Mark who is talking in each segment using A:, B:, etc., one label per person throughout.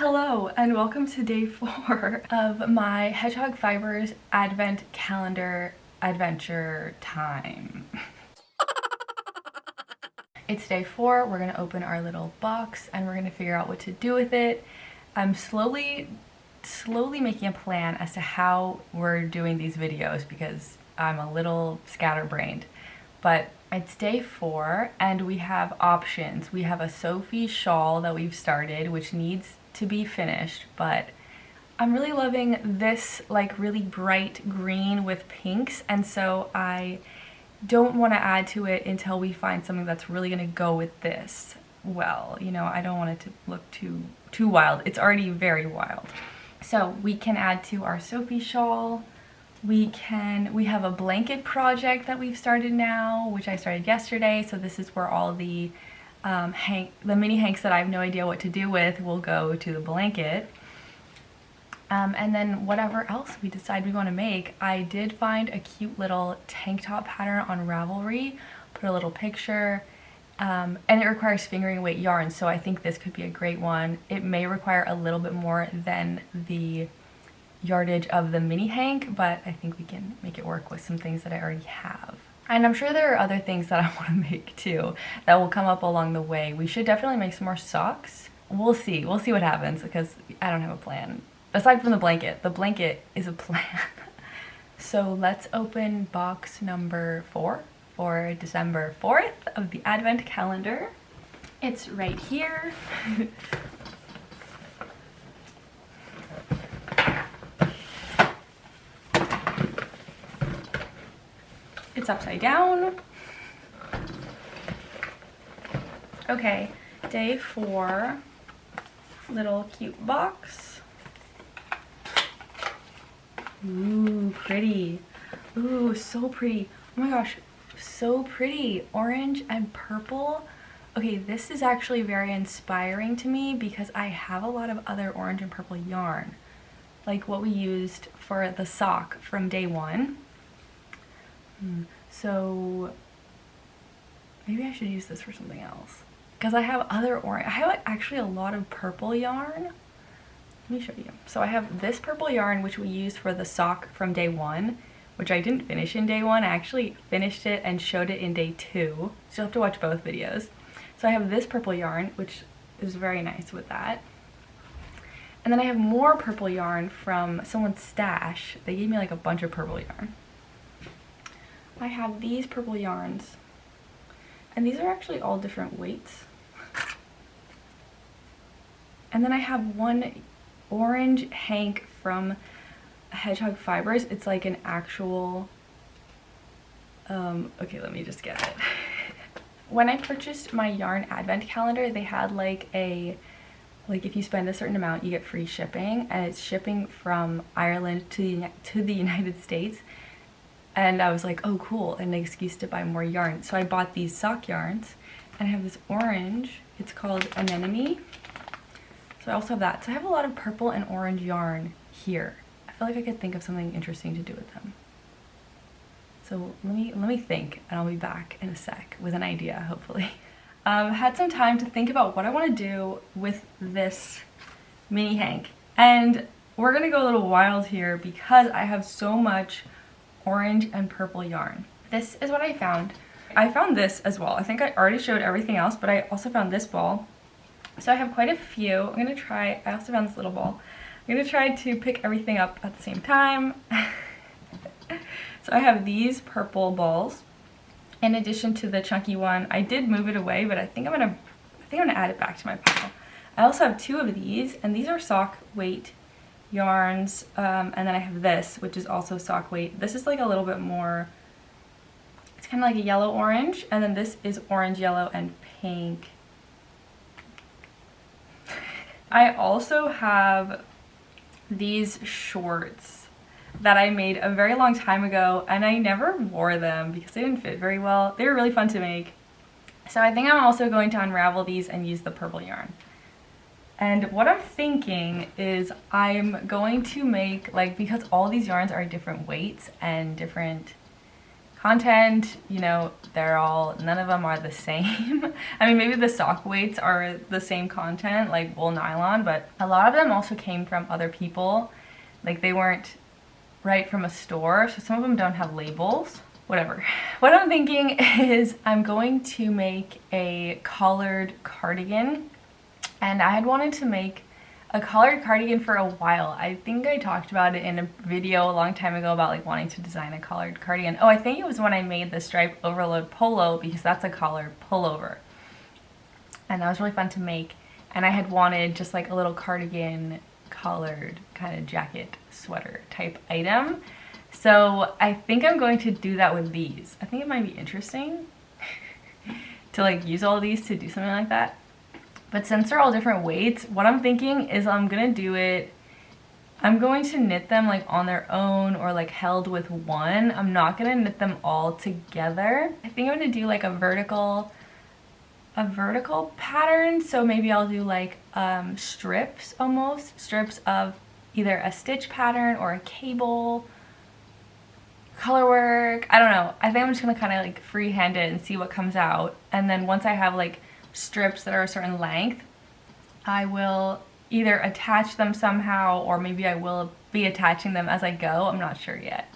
A: Hello and welcome to day 4 of my Hedgehog Fibers Advent Calendar Adventure Time. It's day 4, we're gonna open our little box and we're gonna figure out what to do with it. I'm slowly making a plan as to how we're doing these videos because I'm a little scatterbrained. But it's day 4 and we have options. We have a Sophie shawl that we've started, which needs to be finished, but I'm really loving this like really bright green with pinks, and so I don't want to add to it until we find something that's really going to go with this well. You know, I don't want it to look too wild. It's already very wild. So we can add to our Sophie shawl. We have a blanket project that we've started now, which I started yesterday. So this is where all the mini hanks that I have no idea what to do with will go to the blanket. And then whatever else we decide we want to make, I did find a cute little tank top pattern on Ravelry, put a little picture, and it requires fingering weight yarn, so I think this could be a great one. It may require a little bit more than the yardage of the mini hank, but I think we can make it work with some things that I already have. And I'm sure there are other things that I want to make too that will come up along the way. We should definitely make some more socks. We'll see what happens because I don't have a plan. Aside from the blanket is a plan. So let's open box number 4 for December 4th of the Advent calendar. It's right here. It's upside down. Okay, day 4, little cute box. Ooh, pretty. Ooh, so pretty. Oh my gosh, so pretty. Orange and purple. Okay, this is actually very inspiring to me because I have a lot of other orange and purple yarn, like what we used for the sock from day 1. So maybe I should use this for something else because I have other orange. I have actually a lot of purple yarn. Let me show you. So I have this purple yarn which we used for the sock from day 1, which I didn't finish in day 1. I actually finished it and showed it in day 2. So you'll have to watch both videos. So I have this purple yarn, which is very nice with that. And then I have more purple yarn from someone's stash. They gave me like a bunch of purple yarn. I have these purple yarns, and these are actually all different weights. And then I have one orange hank from Hedgehog Fibers. It's like an actual, okay, let me just get it. When I purchased my yarn advent calendar, they had like if you spend a certain amount, you get free shipping, and it's shipping from Ireland to the United States. And I was like, oh cool, an excuse to buy more yarn. So I bought these sock yarns, and I have this orange. It's called Anemone. So I also have that. So I have a lot of purple and orange yarn here. I feel like I could think of something interesting to do with them. So let me think, and I'll be back in a sec with an idea, hopefully. Had some time to think about what I want to do with this mini hank. And we're gonna go a little wild here because I have so much orange and purple yarn. This is what I found. I found this as well. I think I already showed everything else, but I also found this ball. So I have quite a few. I also found this little ball. I'm gonna try to pick everything up at the same time. So I have these purple balls in addition to the chunky one. I did move it away, but I think I'm gonna add it back to my pile. I also have 2 of these, and these are sock weight yarns, and then I have this, which is also sock weight. This is like a little bit more, it's kind of like a yellow orange, and then this is orange, yellow, and pink. I also have these shorts that I made a very long time ago, and I never wore them because they didn't fit very well. They were really fun to make. So I think I'm also going to unravel these and use the purple yarn. And what I'm thinking is I'm going to make, like, because all these yarns are different weights and different content, you know, none of them are the same. I mean, maybe the sock weights are the same content, like wool nylon, but a lot of them also came from other people. Like they weren't right from a store, so some of them don't have labels. Whatever. What I'm thinking is I'm going to make a collared cardigan, and I had wanted to make a collared cardigan for a while. I think I talked about it in a video a long time ago about like wanting to design a collared cardigan. Oh, I think it was when I made the stripe overload polo, because that's a collared pullover. And that was really fun to make. And I had wanted just like a little cardigan collared kind of jacket sweater type item. So I think I'm going to do that with these. I think it might be interesting to like use all these to do something like that. But since they're all different weights, what I'm thinking is I'm going to knit them like on their own or like held with one. I'm not going to knit them all together. I think I'm going to do like a vertical pattern. So maybe I'll do like strips of either a stitch pattern or a cable color work. I don't know. I think I'm just gonna kind of like freehand it and see what comes out. And then once I have like strips that are a certain length, I will either attach them somehow, or maybe I will be attaching them as I go. I'm not sure yet.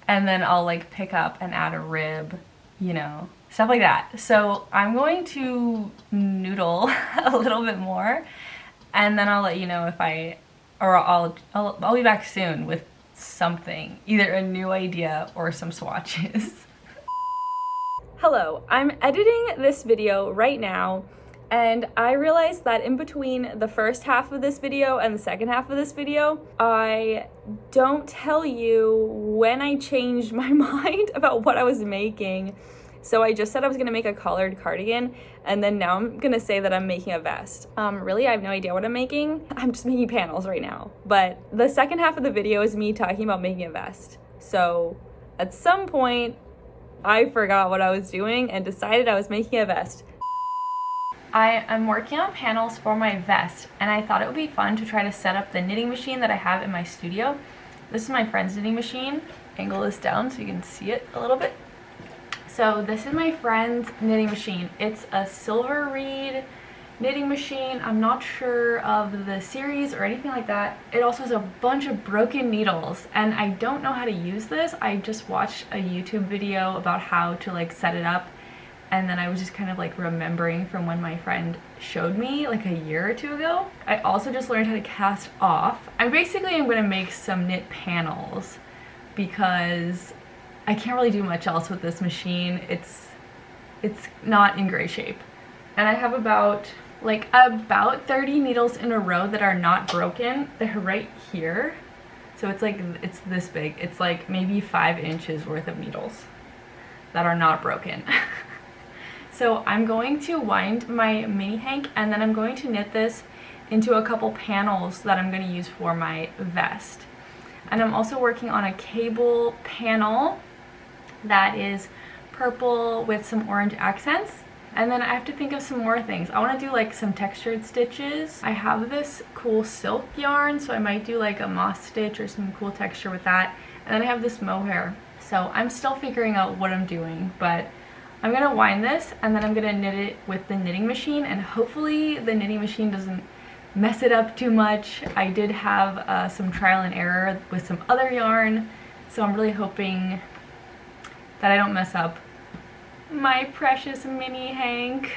A: And then I'll like pick up and add a rib, you know, stuff like that. So I'm going to noodle a little bit more, and then I'll let you know if I'll be back soon with something, either a new idea or some swatches. Hello, I'm editing this video right now, and I realized that in between the first half of this video and the second half of this video, I don't tell you when I changed my mind about what I was making. So I just said I was gonna make a collared cardigan, and then now I'm gonna say that I'm making a vest. Really, I have no idea what I'm making. I'm just making panels right now. But the second half of the video is me talking about making a vest. So at some point, I forgot what I was doing and decided I was making a vest. I am working on panels for my vest, and I thought it would be fun to try to set up the knitting machine that I have in my studio. This is my friend's knitting machine. Angle this down so you can see it a little bit. So this is my friend's knitting machine. It's a Silver Reed knitting machine. I'm not sure of the series or anything like that. It also has a bunch of broken needles, and I don't know how to use this. I just watched a YouTube video about how to like set it up, and then I was just kind of like remembering from when my friend showed me like a year or two ago. I also just learned how to cast off. I'm gonna make some knit panels because I can't really do much else with this machine. It's not in great shape. And I have about 30 needles in a row that are not broken. They're right here. So it's this big. It's like maybe 5 inches worth of needles that are not broken. So I'm going to wind my mini hank, and then I'm going to knit this into a couple panels that I'm going to use for my vest. And I'm also working on a cable panel that is purple with some orange accents. And then I have to think of some more things. I want to do like some textured stitches. I have this cool silk yarn, so I might do like a moss stitch or some cool texture with that. And then I have this mohair. So I'm still figuring out what I'm doing, but I'm gonna wind this, and then I'm gonna knit it with the knitting machine, and hopefully the knitting machine doesn't mess it up too much. I did have some trial and error with some other yarn, so I'm really hoping that I don't mess up my precious mini hank.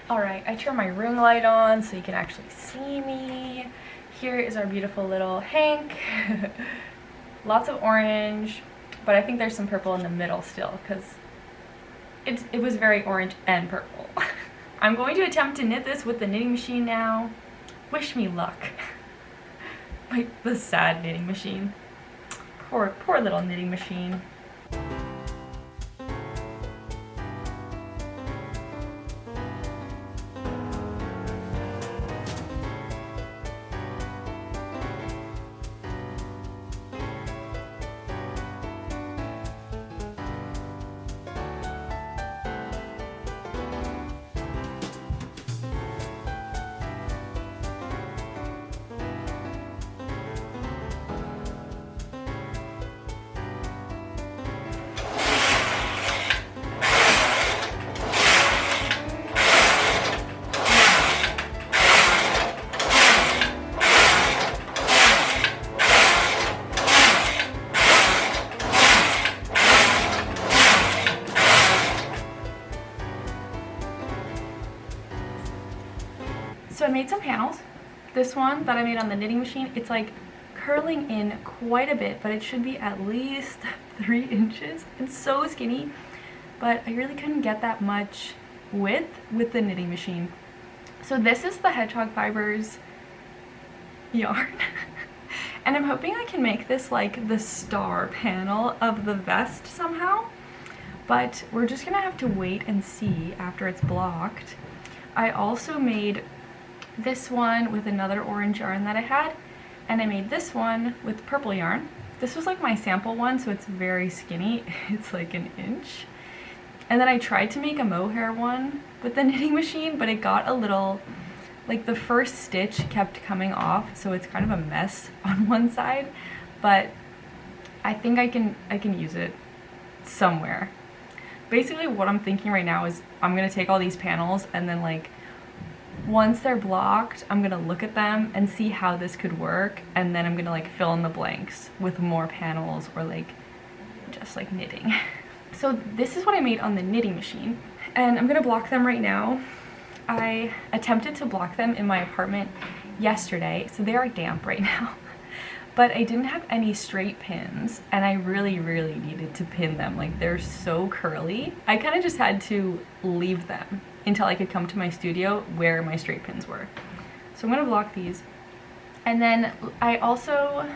A: Alright, I turned my ring light on so you can actually see me. Here is our beautiful little hank. Lots of orange, but I think there's some purple in the middle still because it was very orange and purple. I'm going to attempt to knit this with the knitting machine now. Wish me luck. Like the sad knitting machine. Poor little knitting machine. This one that I made on the knitting machine, it's like curling in quite a bit, but it should be at least 3 inches. It's so skinny, but I really couldn't get that much width with the knitting machine. So this is the Hedgehog Fibers yarn. And I'm hoping I can make this like the star panel of the vest somehow, but we're just gonna have to wait and see after it's blocked. I also made this one with another orange yarn that I had, and I made this one with purple yarn. This was like my sample one, so it's very skinny. It's like 1 inch. And then I tried to make a mohair one with the knitting machine, but it got a little, like the first stitch kept coming off, so it's kind of a mess on one side, but I think I can use it somewhere. Basically what I'm thinking right now is I'm gonna take all these panels and then like once they're blocked, I'm gonna look at them and see how this could work, and then I'm gonna like fill in the blanks with more panels or like just like knitting. So this is what I made on the knitting machine, and I'm gonna block them right now. I attempted to block them in my apartment yesterday, so they are damp right now. But I didn't have any straight pins, and I really needed to pin them. Like, they're so curly. I kind of just had to leave them until I could come to my studio where my straight pins were. So I'm gonna block these. And then I also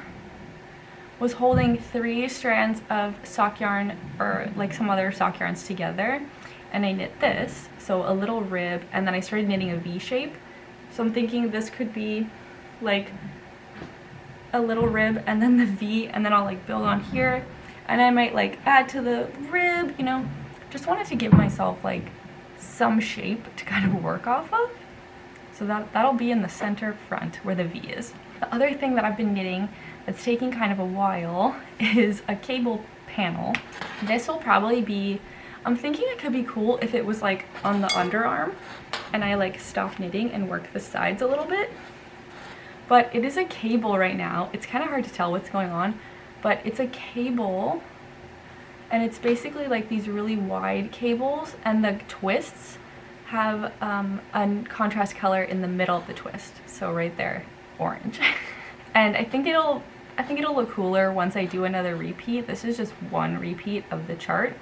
A: was holding 3 strands of sock yarn, or like some other sock yarns together, and I knit this, so a little rib, and then I started knitting a V shape. So I'm thinking this could be like a little rib and then the V, and then I'll like build on here, and I might like add to the rib, you know. Just wanted to give myself like some shape to kind of work off of. So that'll be in the center front where the V is. The other thing that I've been knitting that's taking kind of a while is a cable panel. This will probably be, I'm thinking it could be cool if it was like on the underarm and I like stop knitting and work the sides a little bit. But it is a cable right now. It's kind of hard to tell what's going on, but it's a cable, and it's basically like these really wide cables, and the twists have a contrast color in the middle of the twist. So right there, orange. And I think it'll look cooler once I do another repeat. This is just one repeat of the chart.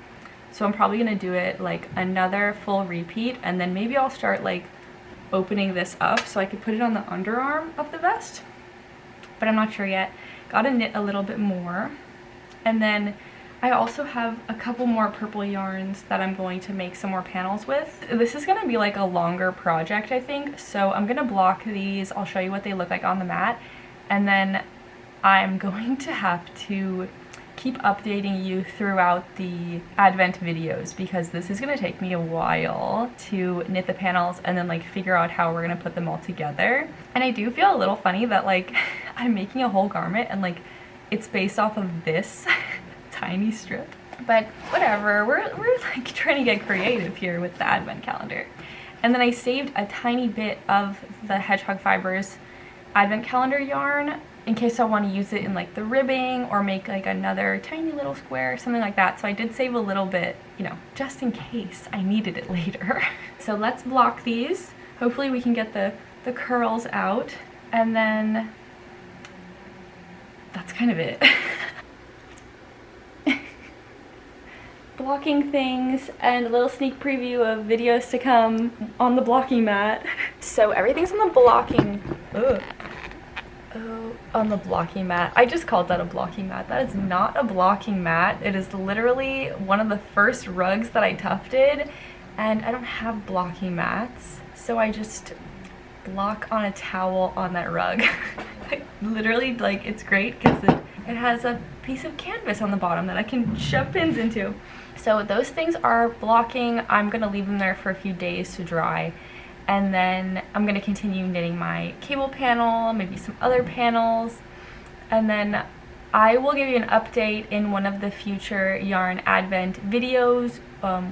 A: So I'm probably gonna do it like another full repeat, and then maybe I'll start like opening this up so I could put it on the underarm of the vest. But I'm not sure yet. Gotta knit a little bit more. And then I also have a couple more purple yarns that I'm going to make some more panels with. This is gonna be like a longer project, I think. So I'm gonna block these. I'll show you what they look like on the mat. And then I'm going to have to keep updating you throughout the Advent videos, because this is gonna take me a while to knit the panels and then like figure out how we're gonna put them all together. And I do feel a little funny that like I'm making a whole garment and like it's based off of this tiny strip. But whatever, we're like trying to get creative here with the Advent calendar. And then I saved a tiny bit of the Hedgehog Fibers Advent calendar yarn in case I want to use it in like the ribbing or make like another tiny little square, something like that. So I did save a little bit, you know, just in case I needed it later. So let's block these. Hopefully we can get the curls out, and then that's kind of it. Blocking things and a little sneak preview of videos to come on the blocking mat. So everything's on the blocking, on the blocking mat. I just called that a blocking mat. That is not a blocking mat. It is literally one of the first rugs that I tufted, and I don't have blocking mats, so I just block on a towel on that rug. Literally, like, it's great because it has a piece of canvas on the bottom that I can shove pins into. So those things are blocking. I'm gonna leave them there for a few days to dry, and then I'm gonna continue knitting my cable panel, maybe some other panels, and then I will give you an update in one of the future Yarn Advent videos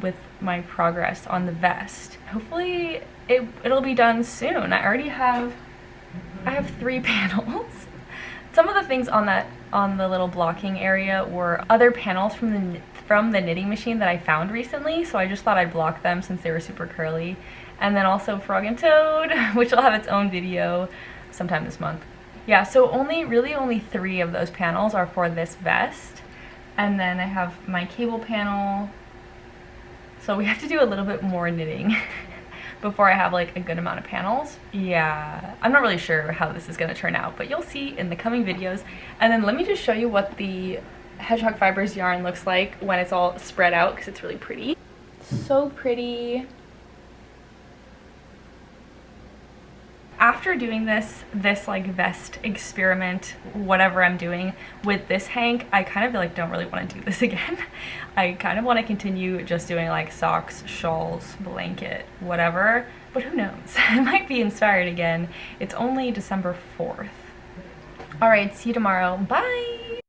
A: with my progress on the vest. Hopefully it'll be done soon. I have 3 panels. Some of the things on the little blocking area were other panels from the knitting machine that I found recently, so I just thought I'd block them since they were super curly. And then also Frog and Toad, which will have its own video. sometime this month. Yeah, so really only 3 of those panels are for this vest. And then I have my cable panel. So we have to do a little bit more knitting before I have like a good amount of panels. Yeah, I'm not really sure how this is gonna turn out, but you'll see in the coming videos. And then let me just show you what the Hedgehog Fibers yarn looks like when it's all spread out, because it's really pretty. So pretty. After doing this like vest experiment, whatever I'm doing with this hank, I kind of like don't really want to do this again. I kind of want to continue just doing like socks, shawls, blanket, whatever, but who knows? I might be inspired again. It's only December 4th. All right, see you tomorrow. Bye!